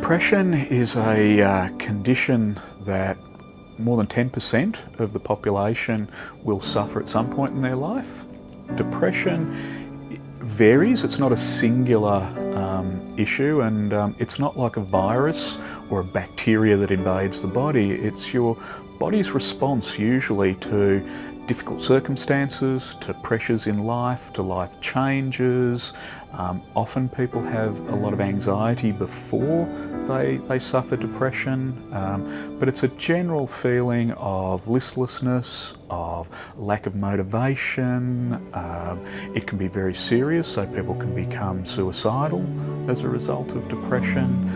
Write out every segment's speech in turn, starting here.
Depression is a condition that more than 10% of the population will suffer at some point in their life. Depression varies, it's not a singular issue, and it's not like a virus or a bacteria that invades the body. It's your body's response usually to difficult circumstances, to pressures in life, to life changes. Often people have a lot of anxiety before they suffer depression, but it's a general feeling of listlessness, of lack of motivation. It can be very serious, so people can become suicidal as a result of depression,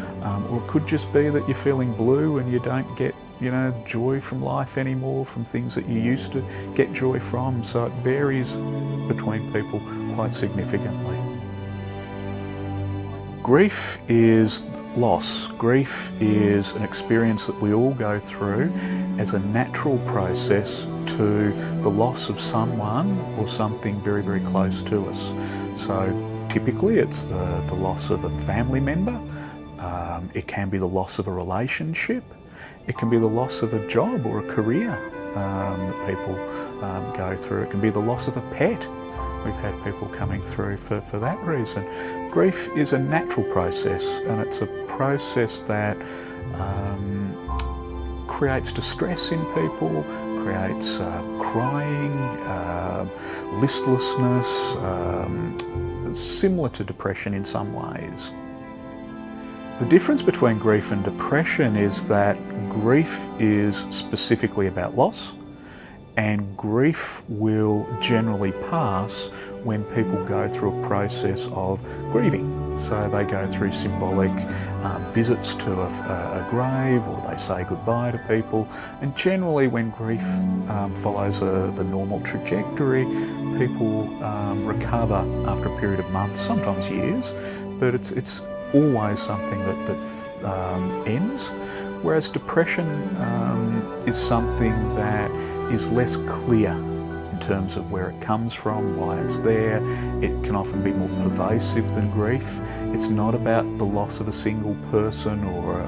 or it could just be that you're feeling blue and you don't get joy from life anymore, from things that you used to get joy from. So it varies between people quite significantly. Grief is loss. Grief is an experience that we all go through as a natural process to the loss of someone or something very, very close to us. So typically it's the loss of a family member. It can be the loss of a relationship. It can be the loss of a job or a career that people go through. It can be the loss of a pet. We've had people coming through for that reason. Grief is a natural process, and it's a process that creates distress in people, creates crying, listlessness, similar to depression in some ways. The difference between grief and depression is that grief is specifically about loss, and grief will generally pass when people go through a process of grieving. So they go through symbolic visits to a grave, or they say goodbye to people, and generally when grief follows the normal trajectory, people recover after a period of months, sometimes years, but it's always something that ends, whereas depression is something that is less clear in terms of where it comes from, why it's there. It can often be more pervasive than grief. It's not about the loss of a single person or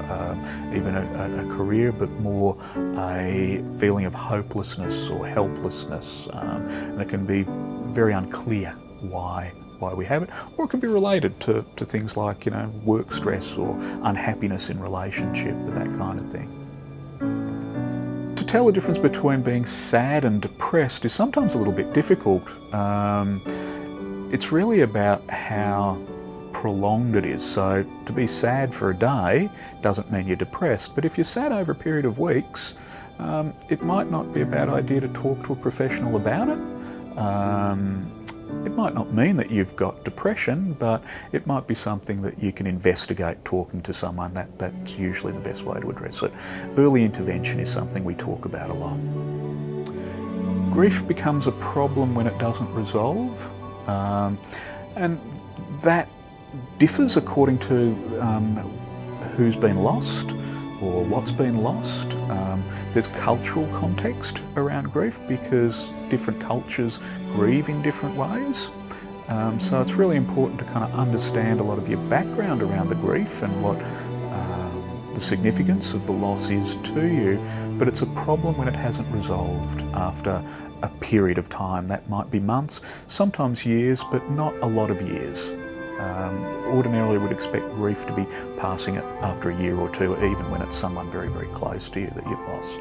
even a career, but more a feeling of hopelessness or helplessness, and it can be very unclear why we have it, or it can be related to things like work stress or unhappiness in relationship, that kind of thing. To tell the difference between being sad and depressed is sometimes a little bit difficult. It's really about how prolonged it is. So to be sad for a day doesn't mean you're depressed, but if you're sad over a period of weeks, it might not be a bad idea to talk to a professional about it. It might not mean that you've got depression, but it might be something that you can investigate talking to someone. That's usually the best way to address it. Early intervention is something we talk about a lot. Grief becomes a problem when it doesn't resolve, and that differs according to who's been lost or what's been lost. There's cultural context around grief because different cultures grieve in different ways. So it's really important to kind of understand a lot of your background around the grief and what the significance of the loss is to you, but it's a problem when it hasn't resolved after a period of time. That might be months, sometimes years, but not a lot of years. Ordinarily would expect grief to be passing it after a year or two, even when it's someone very, very close to you that you've lost.